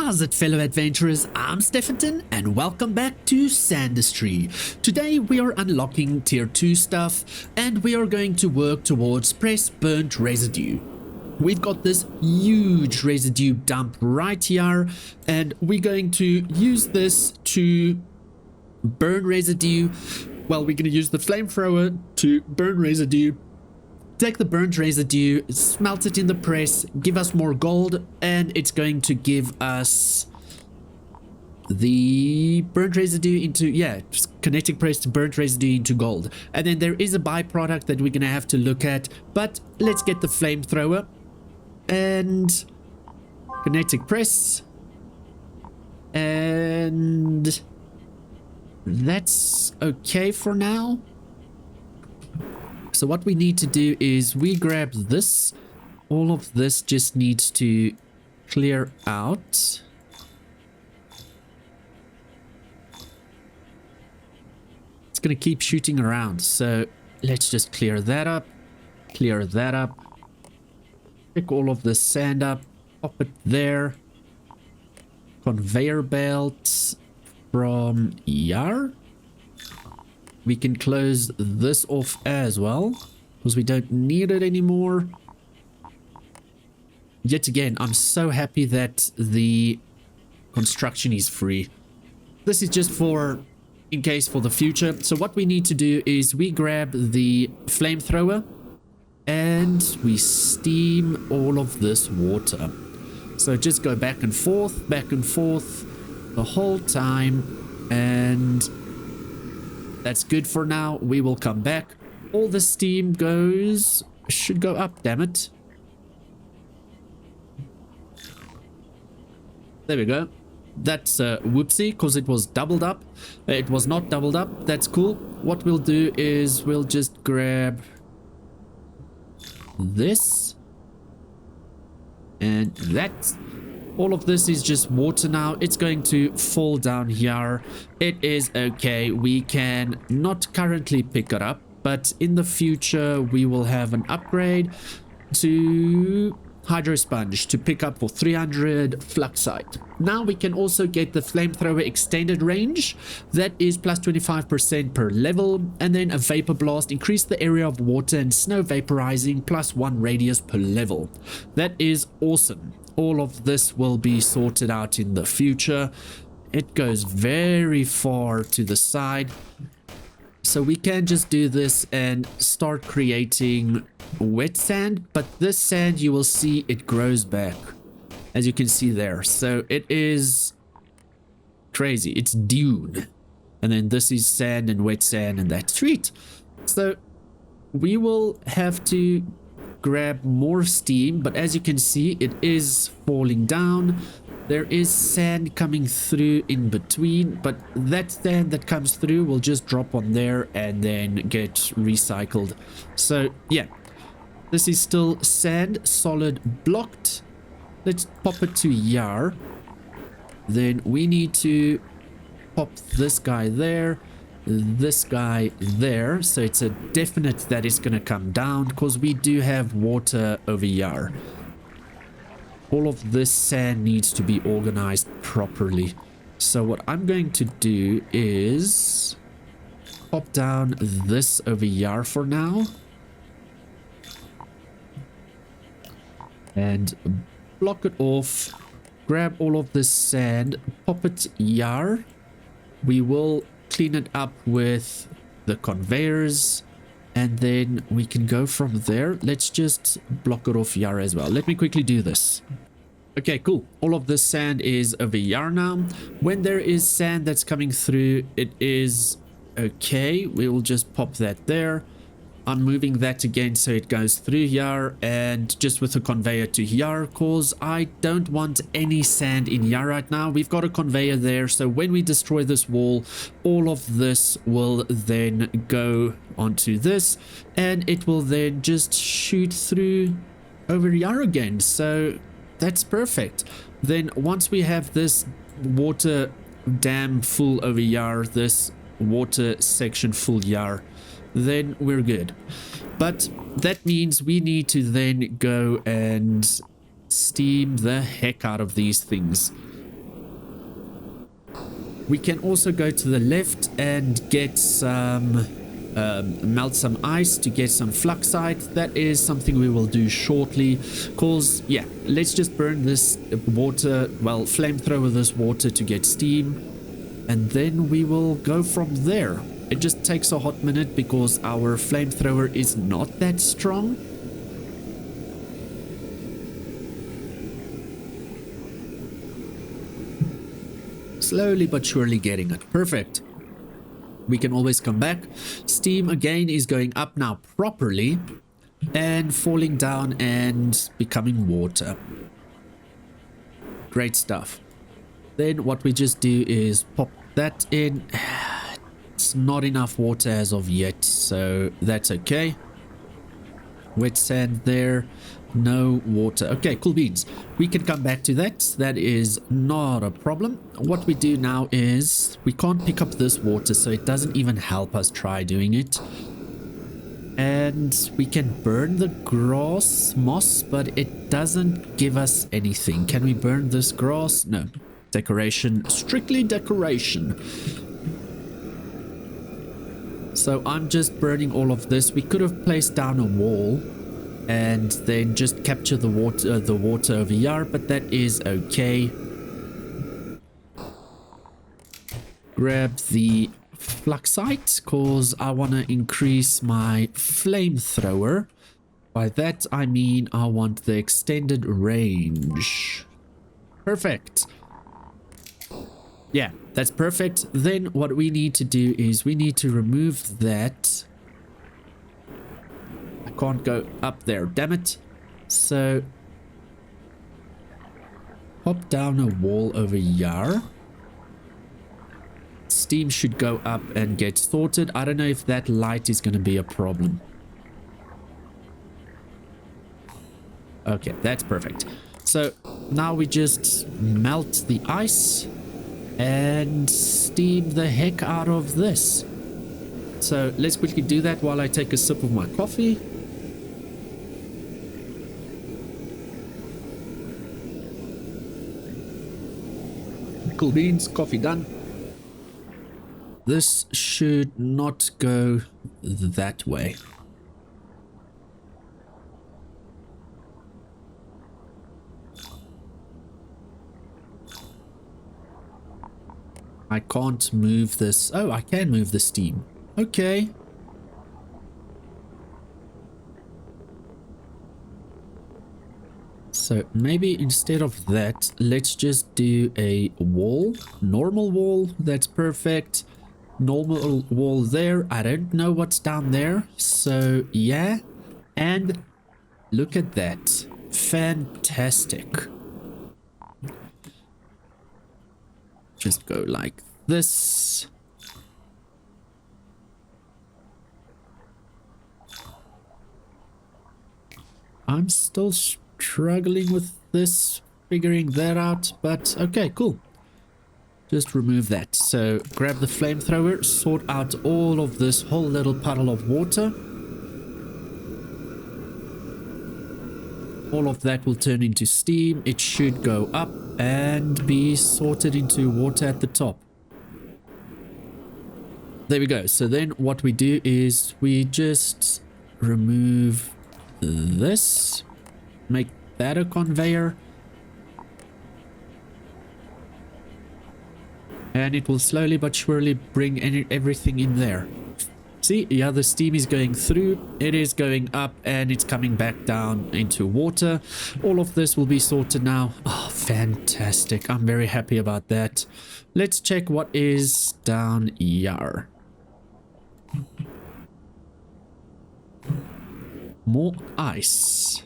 How's it, fellow adventurers? I'm Stefanton and welcome back to Sandustry. Today we are unlocking tier 2 stuff and we are going to work towards press burnt residue. We've got this huge residue dump right here and we're going to use this to burn residue. Well, we're going to use the flamethrower to burn residue. Take the burnt residue, smelt it in the press, give us more gold, and it's going to give us the burnt residue into, just kinetic press to burnt residue into gold. And then there is a byproduct that we're going to have to look at, but let's get the flamethrower and kinetic press, and that's okay for now. So what we need to do is we grab this. All of this just needs to clear out. It's going to keep shooting around. So let's just clear that up. Clear that up. Pick all of this sand up. Pop it there. Conveyor belts from here. We can close this off as well, because we don't need it anymore. Yet again, I'm so happy that the construction is free. This is just for, in case for the future. So what we need to do is we grab the flamethrower and we steam all of this water. So just go back and forth the whole time, and that's good for now. We will come back. All the steam should go up, damn it. There we go. That's a whoopsie, because it was doubled up. It was not doubled up. That's cool. What we'll do is we'll just grab this. And that. All of this is just water now. It's going to fall down here. It is okay. We can not currently pick it up, but in the future we will have an upgrade to hydro sponge to pick up for 300 fluxite. Now we can also get the flamethrower extended range. That is plus 25% per level, and then a vapor blast, increase the area of water and snow vaporizing plus 1 radius per level. That is awesome. All of this will be sorted out in the future. It goes very far to the side. So we can just do this and start creating wet sand. But this sand, you will see it grows back, as you can see there. So it is crazy. It's dune. And then this is sand and wet sand, and that's sweet. So we will have to grab more steam, but as you can see, it is falling down. There is sand coming through in between, but that sand that comes through will just drop on there and then get recycled. So yeah, this is still sand, solid, blocked. Let's pop it to here. Then we need to pop this guy there, this guy there, so it's a definite that it's going to come down, because we do have water over here. All of this sand needs to be organized properly. So what I'm going to do is pop down this over here for now and block it off. Grab all of this sand, pop it here. We will clean it up with the conveyors, and then we can go from there. Let's just block it off here as well. Let me quickly do this. Okay, cool. All of this sand is over here now. When there is sand that's coming through, it is okay. We will just pop that there. I'm moving that again so it goes through here, and just with a conveyor to here, cause I don't want any sand in here right now. We've got a conveyor there, so when we destroy this wall, all of this will then go onto this, and it will then just shoot through over here again. So that's perfect. Then once we have this water dam full over here, this water section full here, then we're good. But that means we need to then go and steam the heck out of these things. We can also go to the left and get some melt some ice to get some fluxite. That is something we will do shortly, cause yeah, let's just burn this water, well, flamethrower this water to get steam, and then we will go from there. It just takes a hot minute because our flamethrower is not that strong. Slowly but surely getting it. Perfect. We can always come back. Steam again is going up now properly and falling down and becoming water. Great stuff. Then what we just do is pop that in. It's not enough water as of yet, so that's okay. Wet sand there. No water. Okay, cool beans. We can come back to that. That is not a problem. What we do now is we can't pick up this water, so it doesn't even help us try doing it. And we can burn the grass moss, but it doesn't give us anything. Can we burn this grass? No. Decoration. Strictly decoration. So I'm just burning all of this. We could have placed down a wall and then just capture the water over here, but that is okay. Grab the fluxite cause I want to increase my flamethrower. By that I mean I want the extended range. Perfect. Yeah, that's perfect. Then what we need to do is we need to remove that. I can't go up there, damn it. So pop down a wall over here. Steam should go up and get sorted. I don't know if that light is going to be a problem. Okay, that's perfect. So now we just melt the ice and steam the heck out of this. So let's quickly do that while I take a sip of my coffee. Cool beans, coffee done. This should not go that way. I can't move this. Oh, I can move the steam. Okay. So maybe instead of that, let's just do a wall. Normal wall. That's perfect. Normal wall there. I don't know what's down there. So yeah. And look at that. Fantastic. Just go like this. I'm still struggling with this, figuring that out, but okay, cool. Just remove that. So grab the flamethrower, sort out all of this whole little puddle of water. All of that will turn into steam. It should go up and be sorted into water at the top. There we go. So then what we do is we just remove this, make that a conveyor, and it will slowly but surely bring everything in there. See, yeah, the steam is going through, it is going up, and it's coming back down into water. All of this will be sorted now. Oh, fantastic. I'm very happy about that. Let's check what is down here. More ice.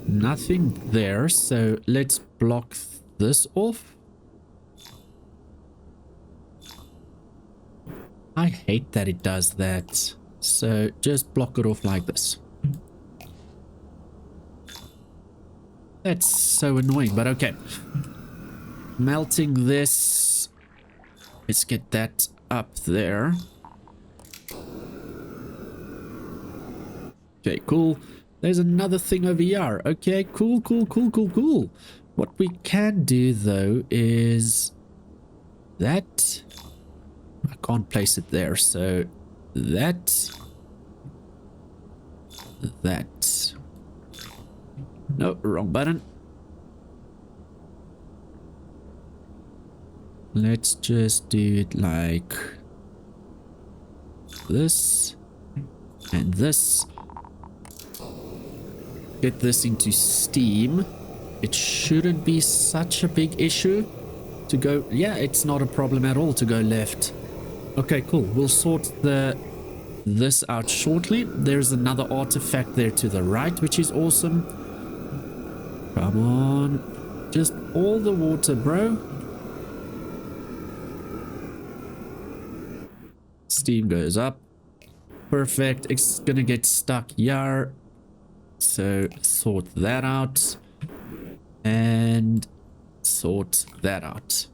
Nothing there, so let's block this off. I hate that it does that. So just block it off like this. That's so annoying, but okay. Melting this. Let's get that up there. Okay, cool. There's another thing over here. Okay, cool. What we can do though is that. I can't place it there, so that. That. No, wrong button. Let's just do it like this and this. Get this into Steam. It shouldn't be such a big issue to go. Yeah, it's not a problem at all to go left. Okay, cool. We'll sort this out shortly. There's another artifact there to the right, which is awesome. Come on. Just all the water, bro. Steam goes up. Perfect. It's gonna get stuck here. So sort that out. And sort that out.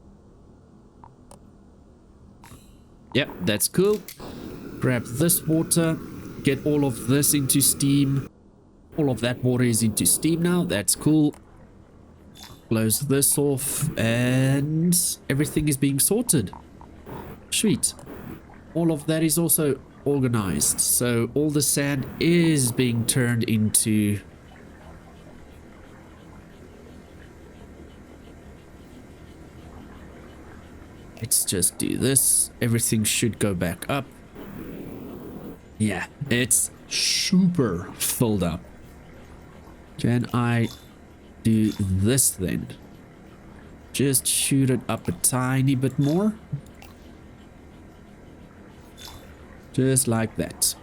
Yep, that's cool. Grab this water. Get all of this into Steam. All of that water is into Steam now. That's cool. Close this off. And everything is being sorted. Sweet. All of that is also organized. So all the sand is being turned into... Let's just do this. Everything should go back up. Yeah, it's super filled up. Can I do this then? Just shoot it up a tiny bit more. Just like that.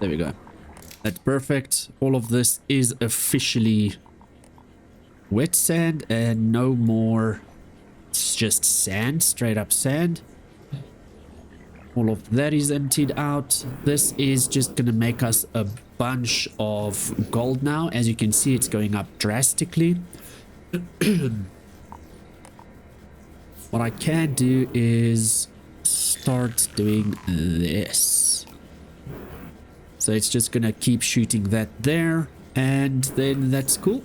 There we go. That's perfect. All of this is officially wet sand and no more. It's just sand, straight up sand. All of that is emptied out. This is just gonna make us a bunch of gold now. As you can see, it's going up drastically. What I can do is start doing this. So it's just gonna keep shooting that there, and then that's cool.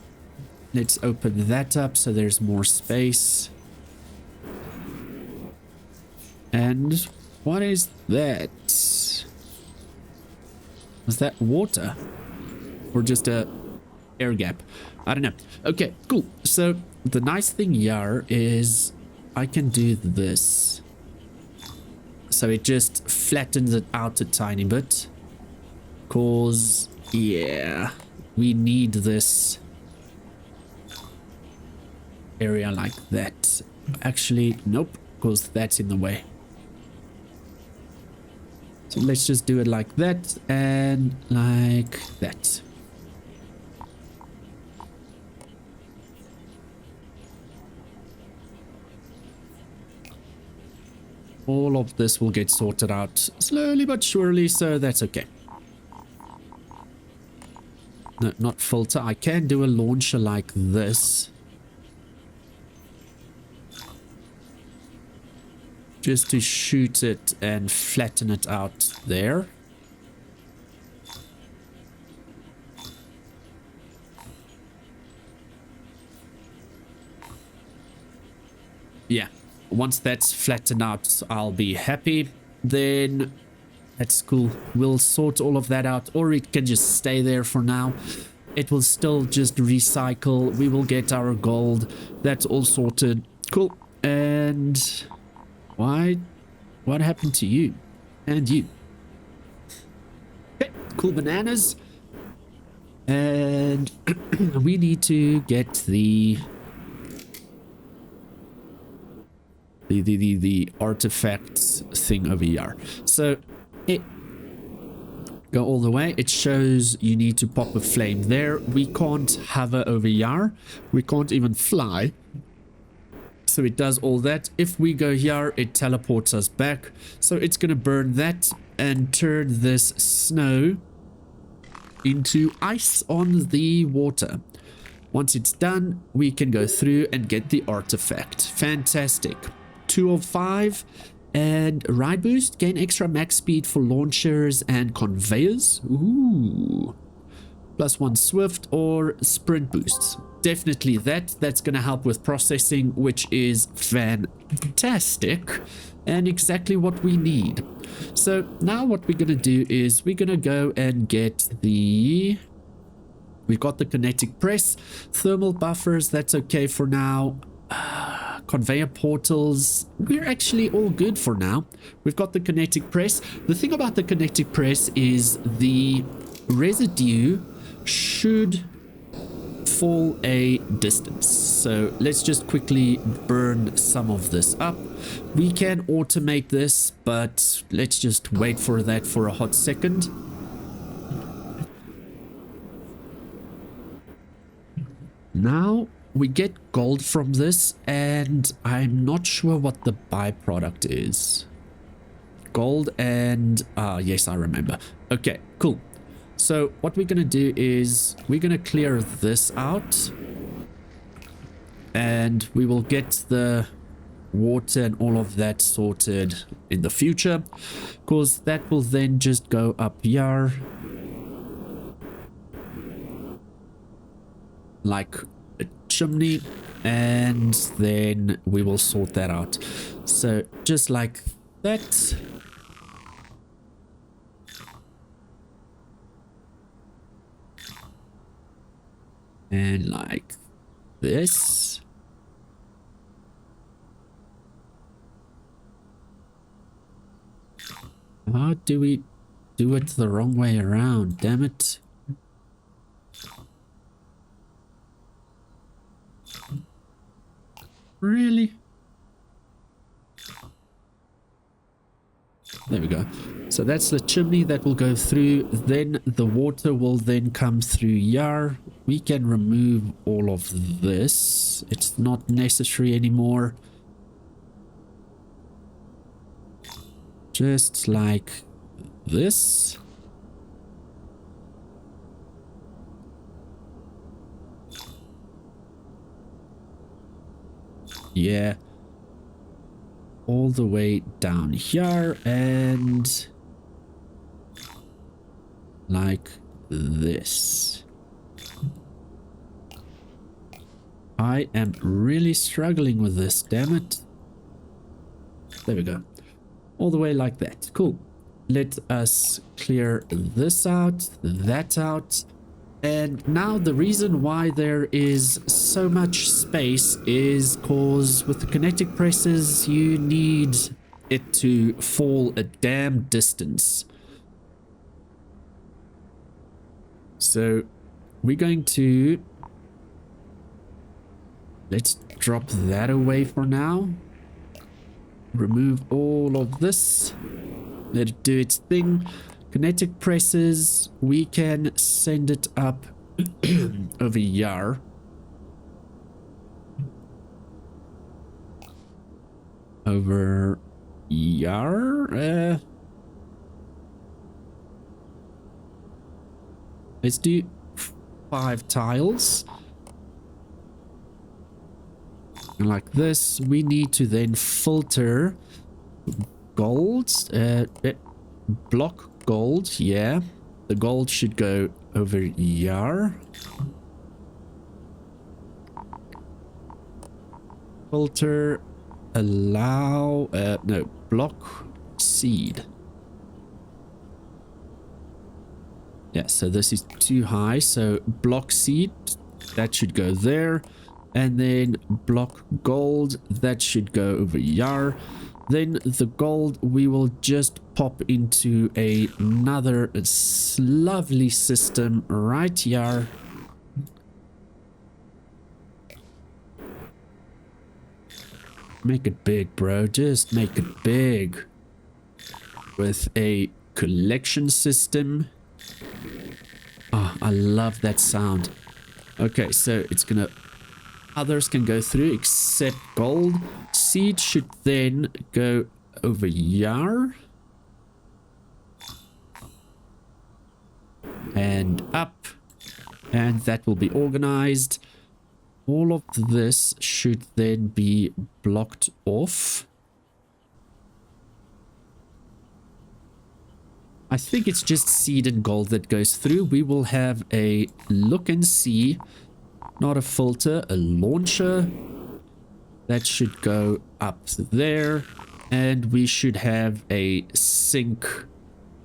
Let's open that up so there's more space. And what is that? Was that water? Or just a air gap? I don't know. Okay, cool. So the nice thing here is I can do this. So it just flattens it out a tiny bit. Cause, yeah, we need this area like that. Actually, nope, because that's in the way. So let's just do it like that and like that. All of this will get sorted out slowly but surely, so that's okay. No, not filter. I can do a launcher like this. Just to shoot it and flatten it out there. Yeah, once that's flattened out, I'll be happy. Then that's cool. We'll sort all of that out, or it can just stay there for now. It will still just recycle. We will get our gold. That's all sorted. Cool. And why? What happened to you? And you? Okay, cool bananas. And we need to get the artifact thing over here. So go all the way. It shows you need to pop a flame there. We can't hover over here. We can't even fly. So it does all that. If we go here, it teleports us back. So it's gonna burn that and turn this snow into ice on the water. Once it's done, we can go through and get the artifact. Fantastic. 2 of 5. And ride boost, gain extra max speed for launchers and conveyors. Ooh. +1 swift or sprint boosts. Definitely that's going to help with processing, which is fantastic and exactly what we need. So now what we're going to do is we're going to go and get the... We've got the kinetic press, thermal buffers, that's okay for now. Conveyor portals, we're actually all good for now. We've got the kinetic press. The thing about the kinetic press is the residue should fall a distance. So let's just quickly burn some of this up. We can automate this, but let's just wait for that for a hot second. Now we get gold from this, and I'm not sure what the byproduct is. Gold and... yes, I remember. Okay, cool. So what we're going to do is we're going to clear this out. And we will get the water and all of that sorted in the future. Because that will then just go up here. Like a chimney, and then we will sort that out. So just like that. And like this. How do we do it the wrong way around? Damn it. Really? There we go. So that's the chimney that will go through. Then the water will then come through here. We can remove all of this. It's not necessary anymore. Just like this. Yeah, all the way down here and like this. I am really struggling with this, damn it. There we go. All the way like that. Cool. Let us clear this out, that out. And now the reason why there is so much space is because with the kinetic presses, you need it to fall a damn distance. So we're going to... Let's drop that away for now. Remove all of this. Let it do its thing. Kinetic presses, we can send it up over here. Over here? Let's do 5 tiles. And like this, we need to then filter gold, block gold, yeah. The gold should go over here. Filter, allow, no, block seed. Yeah, so this is too high, so block seed, that should go there. And then block gold, that should go over here. Then the gold we will just pop into another lovely system right here. Make it big, bro. Just make it big. With a collection system. Oh, I love that sound. Okay, so it's gonna... Others can go through except gold. Seed should then go over here. And up. And that will be organized. All of this should then be blocked off. I think it's just seed and gold that goes through. We will have a look and see. Not a filter, a launcher. That should go up there. And we should have a sink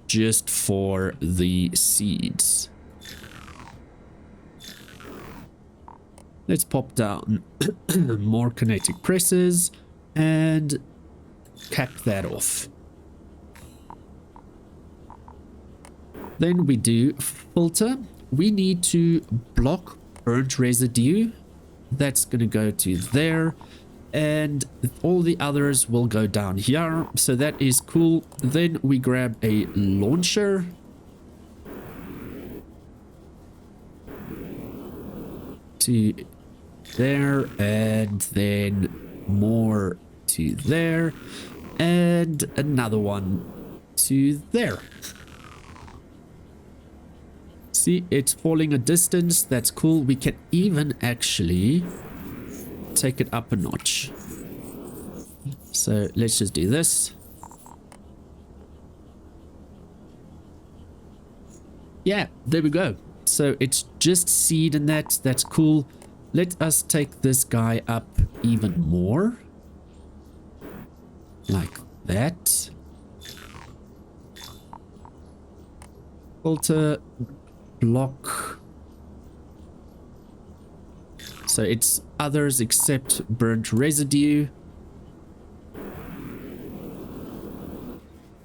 just for the seeds. Let's pop down more kinetic presses and cap that off. Then we do filter. We need to block burnt residue. That's going to go to there. And all the others will go down here. So that is cool. Then we grab a launcher. To there, and then more to there, and another one to there. See, it's falling a distance. That's cool. We can even actually take it up a notch. So let's just do this. Yeah, there we go. So it's just seed and that's cool. Let us take this guy up even more. Like that. Filter, block. So it's others except burnt residue.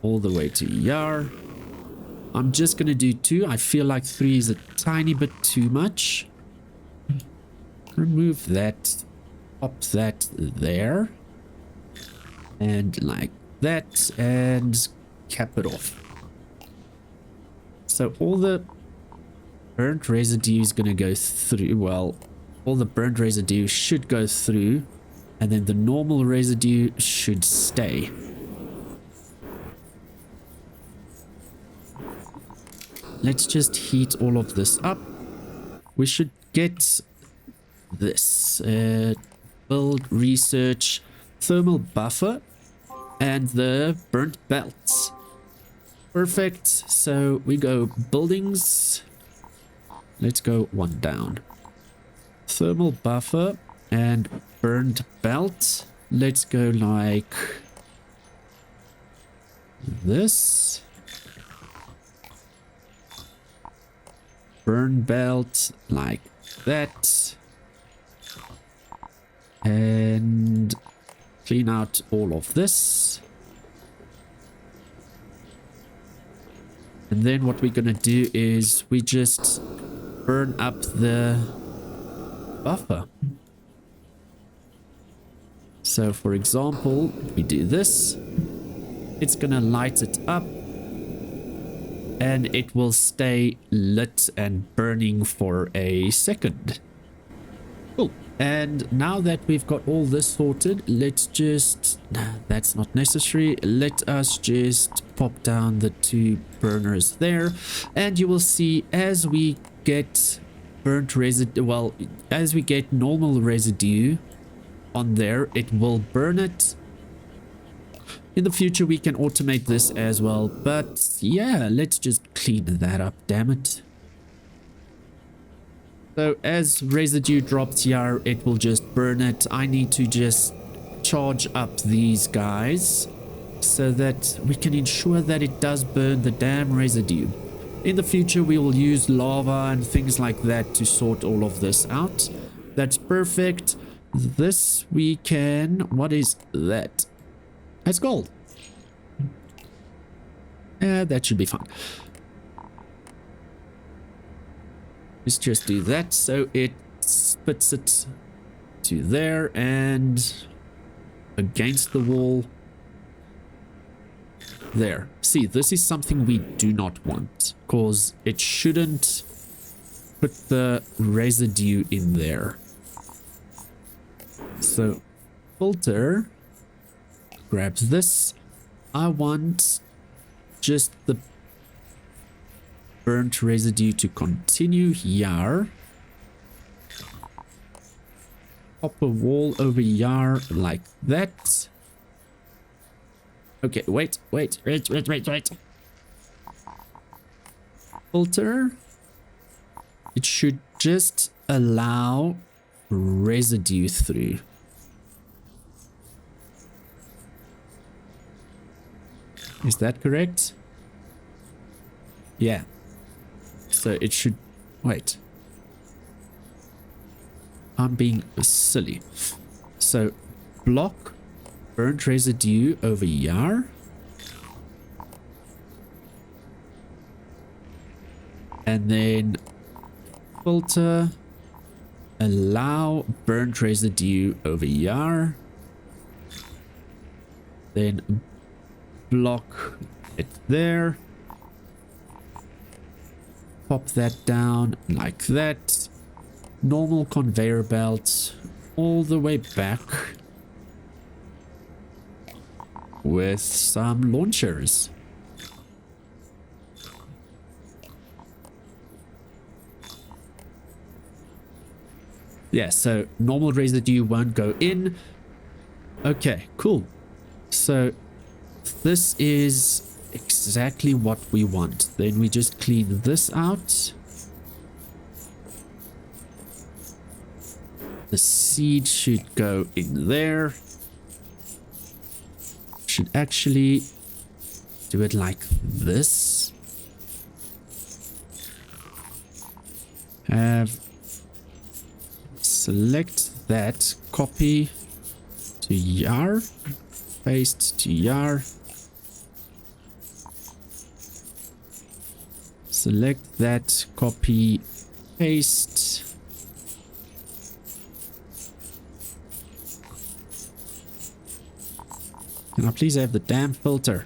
All the way to yar. I'm just going to do 2. I feel like 3 is a tiny bit too much. Remove that. Pop that there. And like that. And cap it off. So all the burnt residue is going to go through. Well, all the burnt residue should go through. And then the normal residue should stay. Let's just heat all of this up. We should get this. Build, research, thermal buffer, and the burnt belts. Perfect. So we go buildings. Let's go 1 down. Thermal buffer and burnt belt. Let's go like this. Burn belt like that. And clean out all of this. And then what we're gonna do is we just burn up the buffer. So for example, we do this. It's gonna light it up. And it will stay lit and burning for a second. Cool. And now that we've got all this sorted, let's just... That's not necessary. Let us just pop down the 2 burners there. And you will see as we get burnt residue... Well, as we get normal residue on there, it will burn it. In the future, we can automate this as well. But yeah, let's just clean that up, damn it. So as residue drops here, it will just burn it. I need to just charge up these guys so that we can ensure that it does burn the damn residue. In the future, we will use lava and things like that to sort all of this out. That's perfect. This we can... What is that? That's gold. That should be fine. Let's just do that so it spits it to there and against the wall. There. See, this is something we do not want because it shouldn't put the residue in there. So, filter grabs this. I want just the burnt residue to continue here. Pop a wall over here like that. Okay, wait. filter, it should just allow residue through. Is that correct? Yeah. So it should... Wait. I'm being silly. So block burnt residue over here. And then filter allow burnt residue over here. Then block it there. Pop that down like that. Normal conveyor belt all the way back with some launchers. Yeah, so normal residue won't go in. Okay, cool. So this is exactly what we want. Then we just clean this out. The seed should go in there. Should actually do it like this. Select that, copy to yar, paste to yar. Select that, copy, paste. Can I please have the damn filter?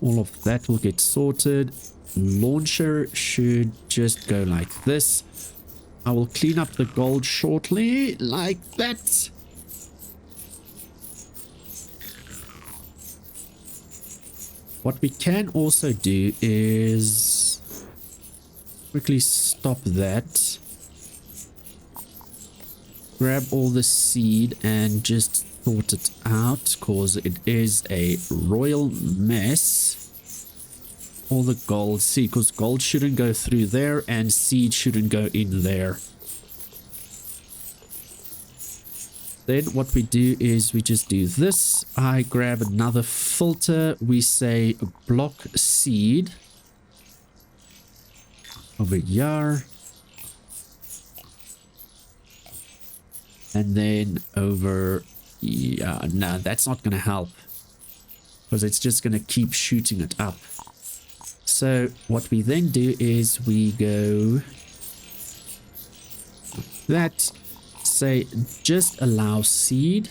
All of that will get sorted. Launcher should just go like this. I will clean up the gold shortly, like that. What we can also do is quickly stop that. Grab all the seed and just sort it out, because it is a royal mess. All the gold seed, because gold shouldn't go through there and seed shouldn't go in there. Then what we do is we just do this. I grab another filter. We say block seed over here. And then over... Yeah, no, that's not going to help, because it's just going to keep shooting it up. So what we then do is we go like that, say just allow seed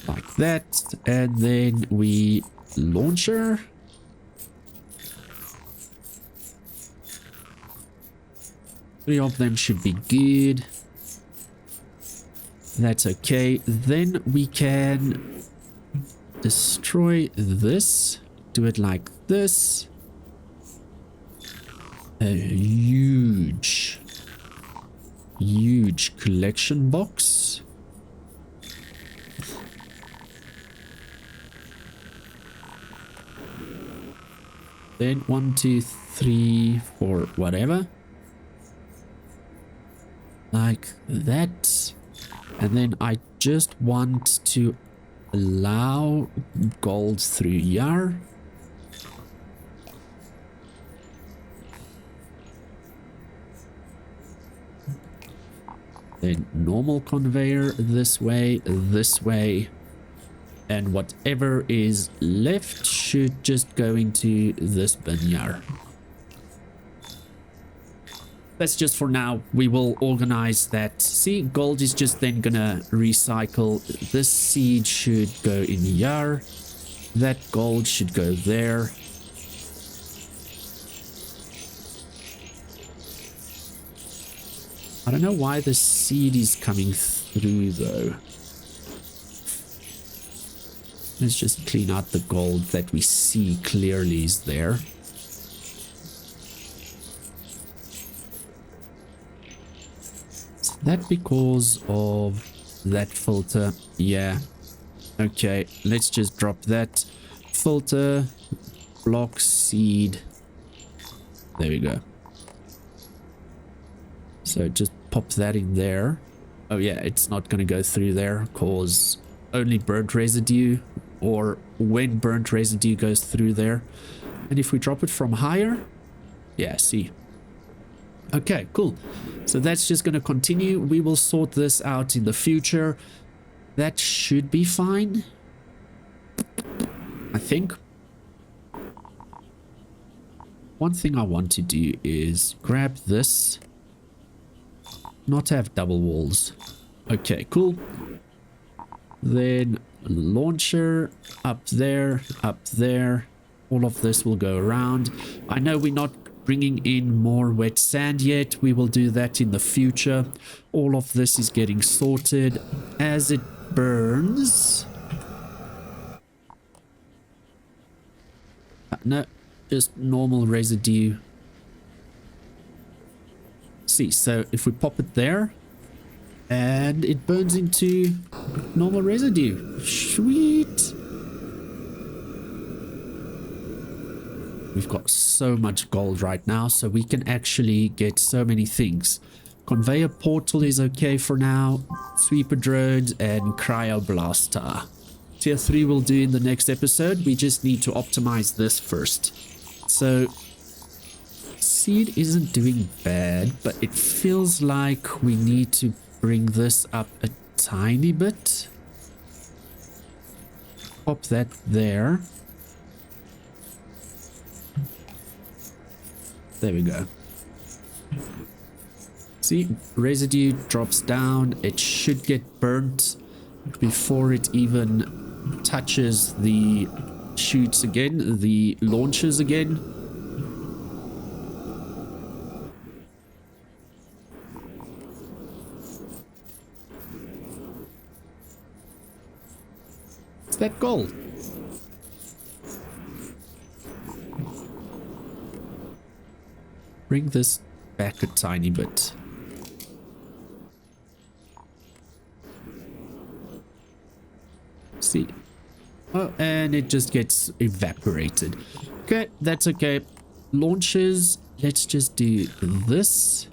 like that, and then we launcher. Three of them should be good. That's okay. Then we can destroy this. Do it like this. A huge collection box. Then 1, 2, 3, 4, whatever. Like that. And then I just want to allow gold through here. Then normal conveyor this way, and whatever is left should just go into this bin here. That's just for now. We will organize that. See, gold is just then gonna recycle. This seed should go in here. That gold should go there. I don't know why the seed is coming through though. Let's just clean out the gold that we see clearly is there. Is that because of that filter? Yeah. Okay, let's just drop that. Filter, block, seed. There we go. So just pop that in there. Oh yeah, it's not going to go through there because only burnt residue, or when burnt residue goes through there. And if we drop it from higher, yeah, see. Okay, cool. So that's just going to continue. We will sort this out in the future. That should be fine, I think. One thing I want to do is grab this. Not have double walls. Okay, cool. Then launcher up there, up there. All of this will go around. I know we're not bringing in more wet sand yet. We will do that in the future. All of this is getting sorted as it burns. No, just normal residue. See, so if we pop it there and it burns into normal residue. Sweet. We've got so much gold right now, so we can actually get so many things. Conveyor portal is okay for now. Sweeper drones and cryoblaster. Tier 3 will do in the next episode. We just need to optimize this first. So seed isn't doing bad, but it feels like we need to bring this up a tiny bit. Pop that there. There we go. See, residue drops down. It should get burnt before it even touches the chutes again, the launchers again. It's that gold. Bring this back a tiny bit. See. Oh, and it just gets evaporated. Okay, that's okay. Launches. Let's just do this.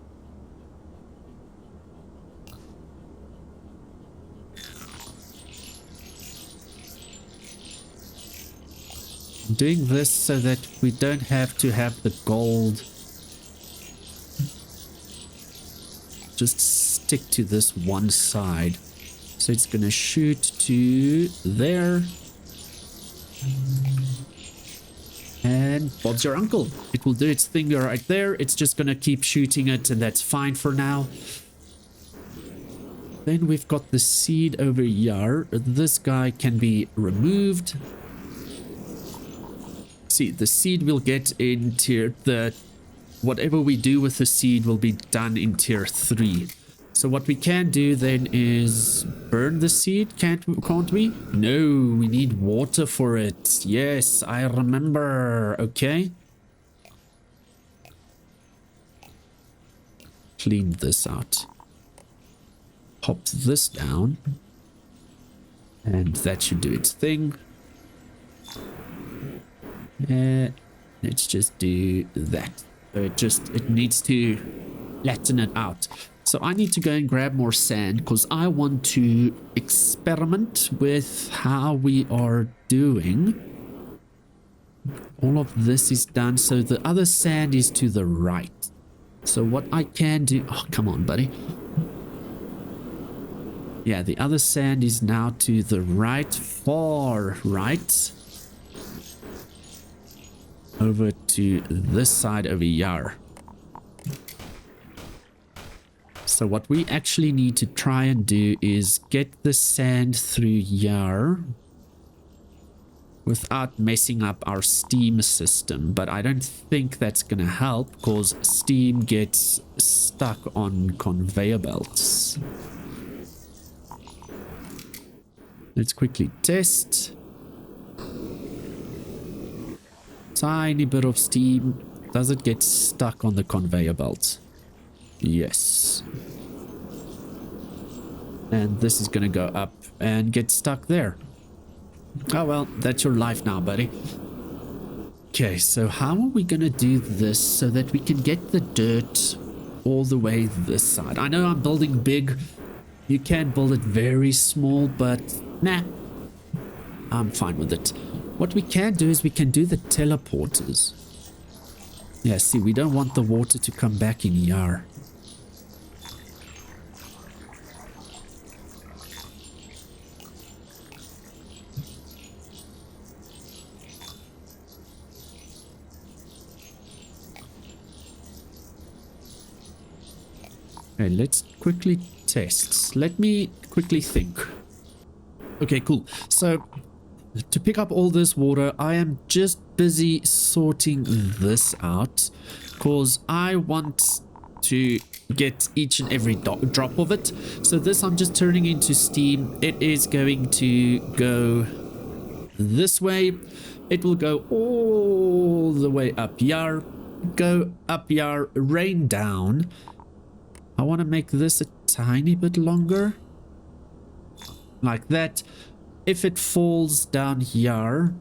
I'm doing this so that we don't have to have the gold just stick to this one side. So it's gonna shoot to there. And Bob's your uncle. It will do its thing right there. It's just gonna keep shooting it, and that's fine for now. Then we've got the seed over here. This guy can be removed. See, the seed will get in tier... Whatever we do with the seed will be done in tier 3. So what we can do then is burn the seed, can't we? No, we need water for it. Yes, I remember. Okay. Clean this out. Pop this down. And that should do its thing. Let's just do that. It needs to flatten it out. So I need to go and grab more sand because I want to experiment with how we are doing. All of this is done. So the other sand is to the right. So what I can do... Oh, come on, buddy. Yeah, the other sand is now to the right. Far right. Over to this side over here. So what we actually need to try and do is get the sand through here without messing up our steam system. But I don't think that's going to help because steam gets stuck on conveyor belts. Let's quickly test. Tiny bit of steam. Does it get stuck on the conveyor belt? Yes. And this is going to go up and get stuck there. Oh well, that's your life now, buddy. Okay, so how are we gonna do this so that we can get the dirt all the way this side? I know I'm building big. You can build it very small, but nah, I'm fine with it. What we can do is we can do the teleporters. Yeah, see, we don't want the water to come back in here. Okay, let's quickly test. Let me quickly think. Okay, cool. So, to pick up all this water, I am just busy sorting this out because I want to get each and every drop of it. So this I'm just turning into steam. It is going to go this way. It will go all the way up here, go up here, rain down. I want to make this a tiny bit longer, like that. If it falls down here,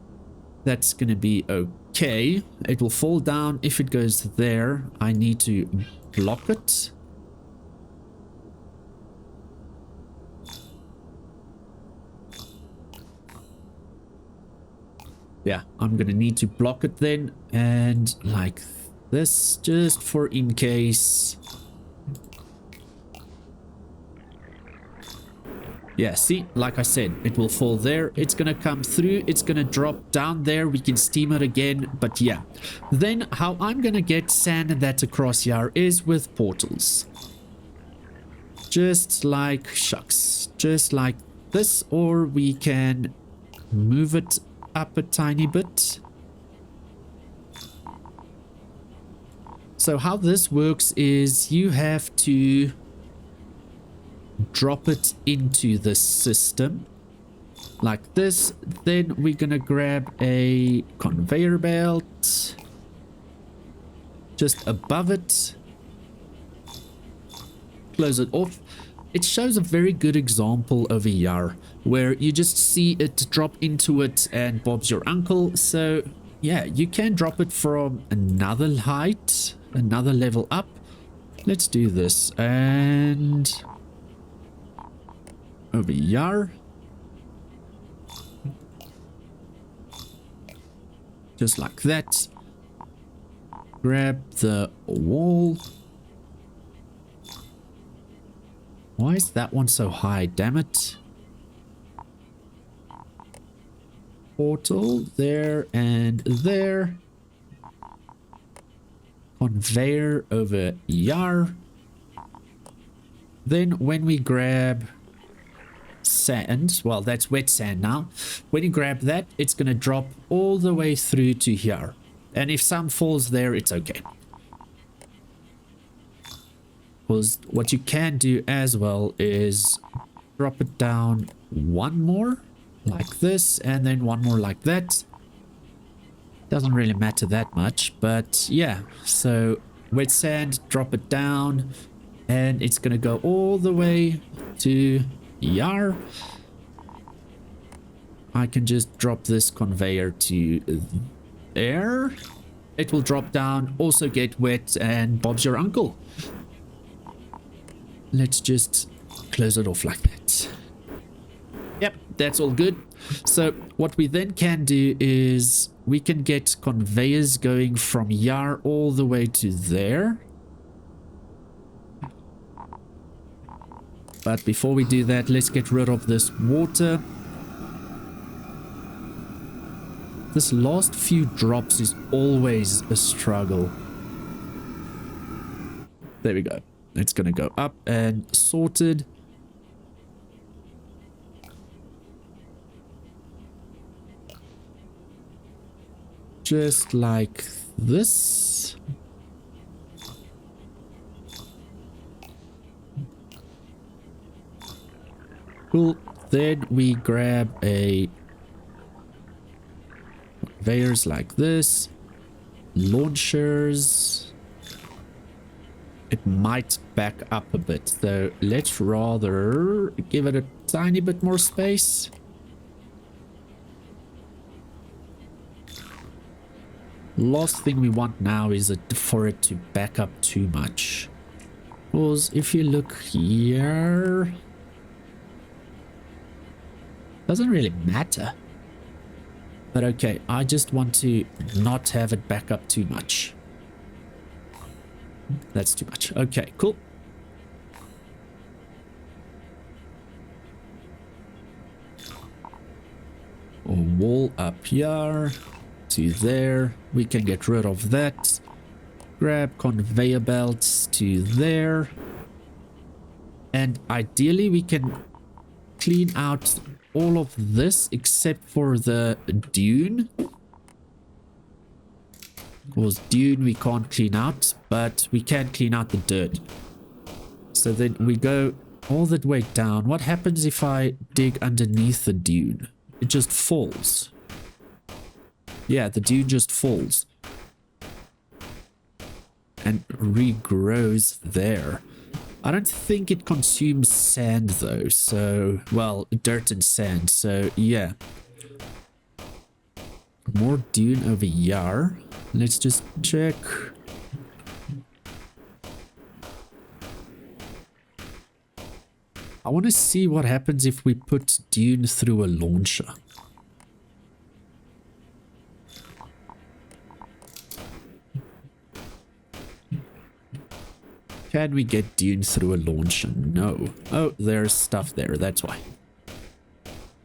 that's going to be okay. It will fall down. If it goes there, I need to block it. Yeah, I'm going to need to block it then. And like this, just for in case. Yeah, see, like I said, it will fall there. It's going to come through. It's going to drop down there. We can steam it again. But yeah, then how I'm going to get sand and that across here is with portals. Just like shucks. Just like this. Or we can move it up a tiny bit. So how this works is you have to drop it into the system like this. Then we're gonna grab a conveyor belt just above it, close it off. It shows a very good example over here where you just see it drop into it and Bob's your uncle. So yeah, you can drop it from another height, another level up. Let's do this. And over here, just like that. Grab the wall. Why is that one so high? Damn it. Portal there and there. Conveyor over here. Then when we grab sand, well, that's wet sand now. When you grab that, it's going to drop all the way through to here. And if some falls there, it's okay. Because what you can do as well is drop it down one more like this, and then one more like that. Doesn't really matter that much, but yeah. So wet sand, drop it down, and it's going to go all the way to here. I can just drop this conveyor to there. It will drop down, also get wet, and Bob's your uncle. Let's just close it off like that. Yep, that's all good. So what we then can do is we can get conveyors going from here all the way to there. But before we do that, let's get rid of this water. This last few drops is always a struggle. There we go. It's going to go up and sorted. Just like this. Cool. Then we grab a conveyors like this. Launchers. It might back up a bit, so let's rather give it a tiny bit more space. Last thing we want now is for it to back up too much. Because if you look here, doesn't really matter. But okay, I just want to not have it back up too much. That's too much. Okay, cool. A wall up here to there. We can get rid of that. Grab conveyor belts to there. And ideally we can clean out all of this except for the dune. Because dune we can't clean out, but we can clean out the dirt. So then we go all the way down. What happens if I dig underneath the dune? It just falls. Yeah, the dune just falls. And regrows there. I don't think it consumes sand though, so... Well, dirt and sand, so yeah. More dune over here. Let's just check. I want to see what happens if we put dune through a launcher. Can we get dune through a launcher? No. Oh, there's stuff there, that's why.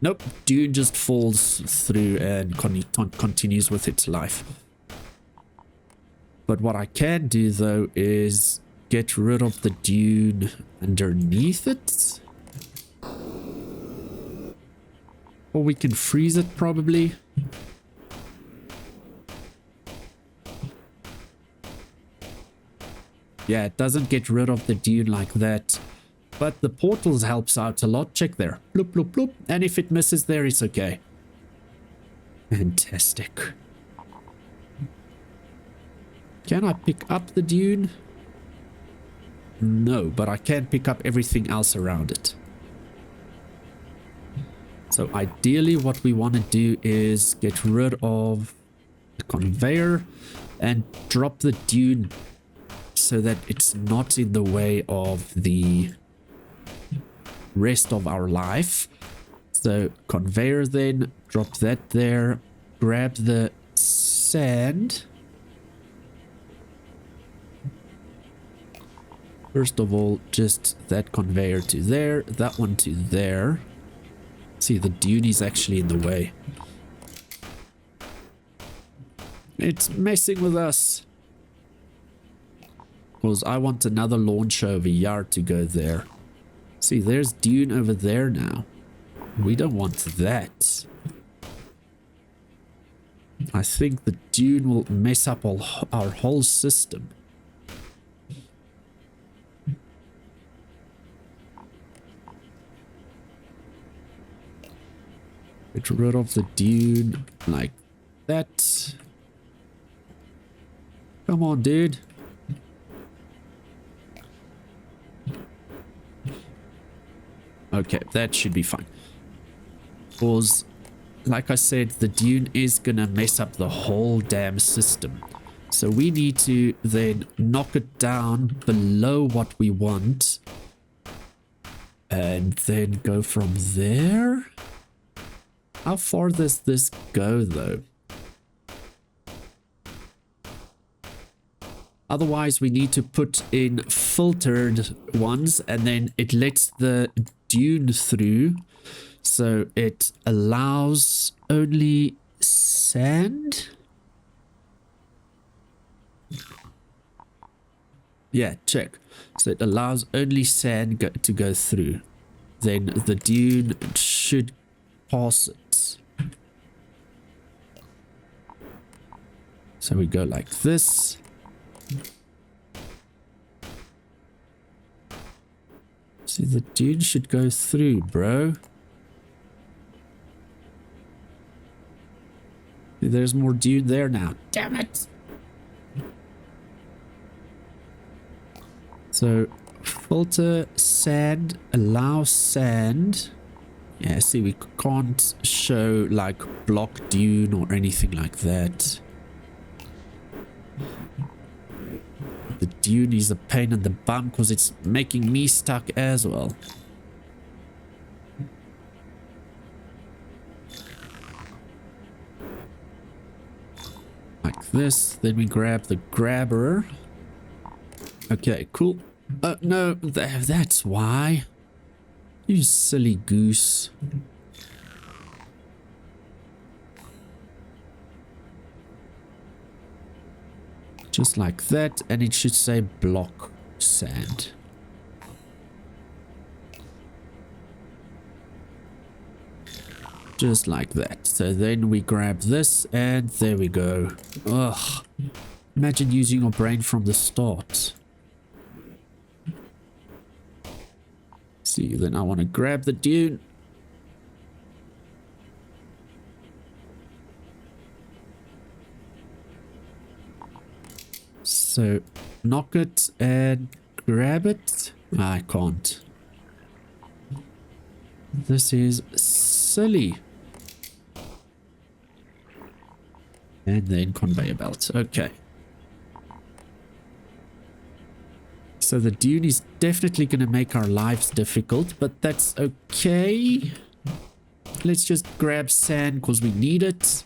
Nope, dune just falls through and continues with its life. But what I can do though is get rid of the dune underneath it. Or we can freeze it probably. Yeah, it doesn't get rid of the dune like that. But the portals helps out a lot. Check there. Bloop, bloop, bloop. And if it misses there, it's okay. Fantastic. Can I pick up the dune? No, but I can pick up everything else around it. So ideally what we want to do is get rid of the conveyor and drop the dune so that it's not in the way of the rest of our life. So conveyor, then drop that there, grab the sand. First of all, just that conveyor to there, that one to there. See, the dune is actually in the way. It's messing with us. Because I want another launcher over here to go there. See, there's dune over there now. We don't want that. I think the dune will mess up our whole system. Get rid of the dune like that. Come on, dude. Okay, that should be fine. Because, like I said, the dune is gonna mess up the whole damn system. So we need to then knock it down below what we want. And then go from there. How far does this go, though? Otherwise, we need to put in filtered ones, and then it lets the dune through. So it allows only sand? Yeah, check. So it allows only sand to go through. Then the dune should pass it. So we go like this. See, the dune should go through, bro. See, there's more dune there now. Damn it! So, filter sand, allow sand. Yeah, see, we can't show like block dune or anything like that. The dune is a pain in the bum because it's making me stuck as well. Like this. Then we grab the grabber. Okay, cool. No, that's why. You silly goose. Just like that, and it should say block sand. Just like that. So then we grab this, and there we go. Ugh. Imagine using your brain from the start. See, then I want to grab the dune. So, knock it and grab it. I can't. This is silly. And then conveyor belt. Okay. So the dune is definitely going to make our lives difficult, but that's okay. Let's just grab sand because we need it.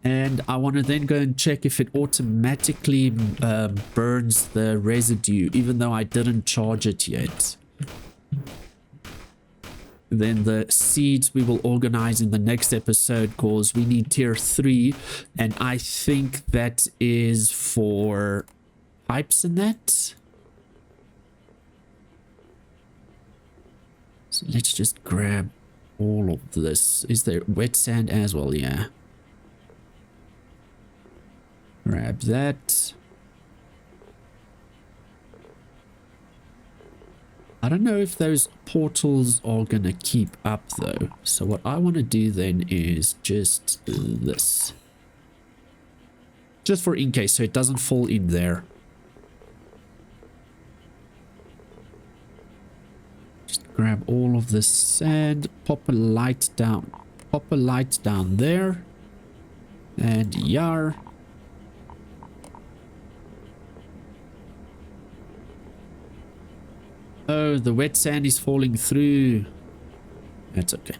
And I want to then go and check if it automatically burns the residue, even though I didn't charge it yet. Then the seeds we will organize in the next episode because we need tier 3. And I think that is for pipes and that. So let's just grab all of this. Is there wet sand as well? Yeah. Grab that. I don't know if those portals are gonna keep up though. So what I want to do then is just this. Just for in case, so it doesn't fall in there. Just grab all of this sand, pop a light down. Pop a light down there. And yar. Oh, the wet sand is falling through. That's okay.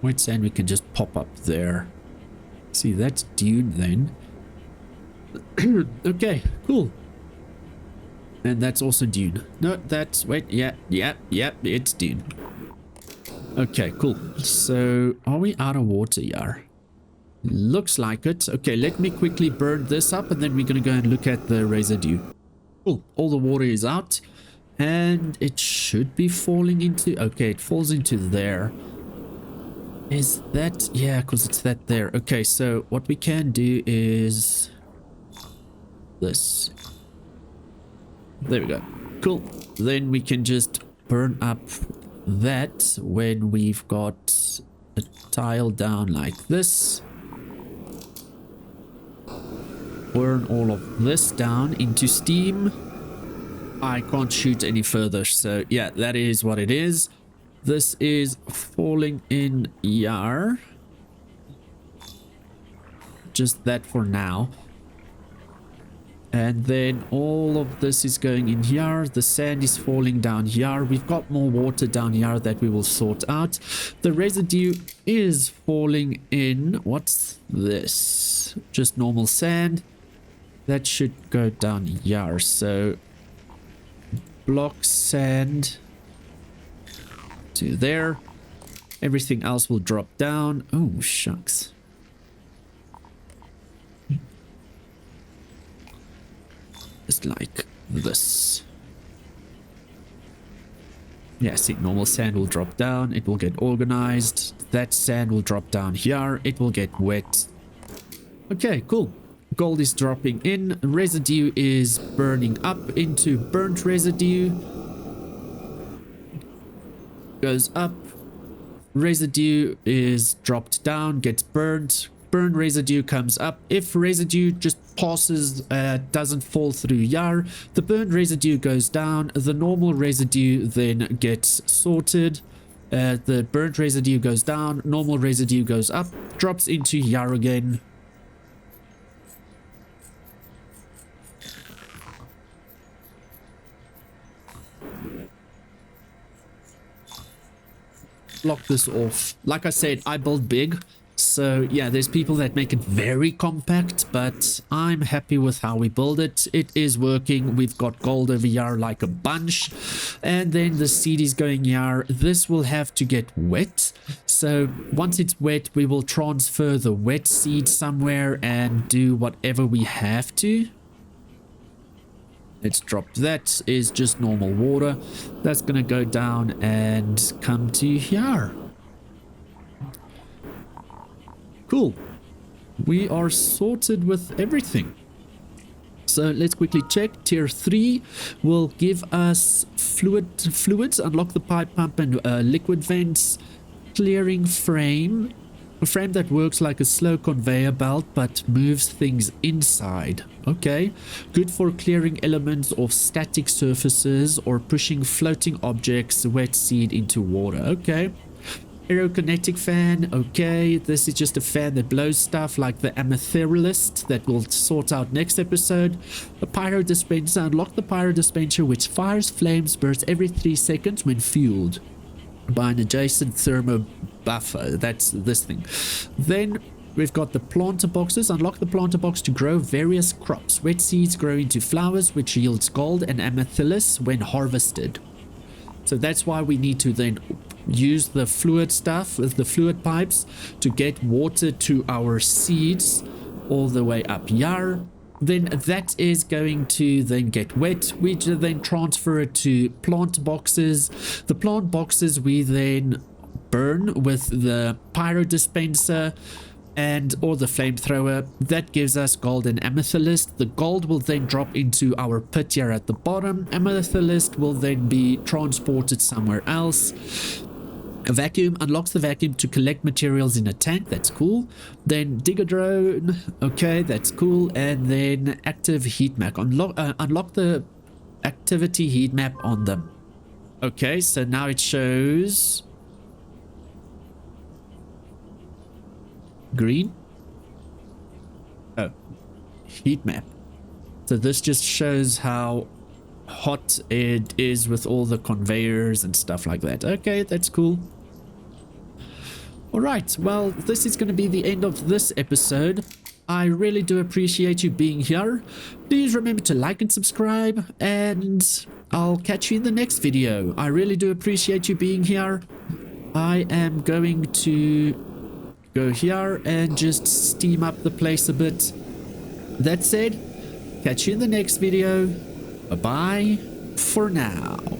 Wet sand we can just pop up there. See, that's dune then. Okay, cool. And that's also dune. No, that's... Wait, yeah, it's dune. Okay, cool. So, are we out of water, Yar? Looks like it. Okay, let me quickly burn this up and then we're going to go and look at the residue. Cool. All the water is out. And it should be falling into... Okay, it falls into there. Is that... Yeah, because it's that there. Okay, so what we can do is... this. There we go. Cool. Then we can just burn up that when we've got a tile down like this. Burn all of this down into steam. I can't shoot any further, so yeah, that is what it is. This is falling in yar. Just that for now. And then all of this is going in here. The sand is falling down here. We've got more water down here that we will sort out. The residue is falling in. What's this? Just normal sand. That should go down here. So block sand to there. Everything else will drop down. Oh, shucks. Just like this. Yeah, see, normal sand will drop down. It will get organized. That sand will drop down here. It will get wet. Okay, cool. Gold is dropping in. Residue is burning up into burnt residue. Goes up. Residue is dropped down, gets burnt, burn residue comes up. If residue just passes, doesn't fall through here, the burn residue goes down. The normal residue then gets sorted. The burnt residue goes down, normal residue goes up, drops into here again. Block this off. Like I said, I build big. So yeah, there's people that make it very compact, but I'm happy with how we build it. It is working. We've got gold over here like a bunch. And then the seed is going here. This will have to get wet. So once it's wet, we will transfer the wet seed somewhere and do whatever we have to. Let's drop that. Is just normal water. That's going to go down and come to here. Cool. We are sorted with everything. So let's quickly check. Tier 3 will give us fluids, unlock the pipe pump and liquid vents, clearing frame. A frame that works like a slow conveyor belt but moves things inside. Okay. Good for clearing elements of static surfaces or pushing floating objects, wet seed into water. Okay. Kinetic fan. Okay. This is just a fan that blows stuff like the amethyst that we'll sort out next episode. A pyro dispenser. Unlock the pyro dispenser which fires flames bursts every 3 seconds when fueled by an adjacent thermo buffer. That's this thing. Then we've got the planter boxes. Unlock the planter box to grow various crops. Wet seeds grow into flowers which yields gold and amethyst when harvested. So that's why we need to then use the fluid stuff with the fluid pipes to get water to our seeds all the way up here. Then that is going to then get wet. We then transfer it to plant boxes. The plant boxes we then burn with the pyro dispenser and or the flamethrower. That gives us gold and amethyst. The gold will then drop into our pit here at the bottom. Amethyst will then be transported somewhere else. A vacuum unlocks the vacuum to collect materials in a tank. That's cool. Then digger drone. Okay, that's cool. And then active heat map. Unlock the activity heat map on them. Okay, so now it shows green. Oh, heat map. So this just shows how hot it is with all the conveyors and stuff like that. Okay, that's cool. All right, well, this is going to be the end of this episode. I really do appreciate you being here. Please remember to like and subscribe, and I'll catch you in the next video. I really do appreciate you being here. I am going to go here and just steam up the place a bit. That said, catch you in the next video. Bye-bye for now.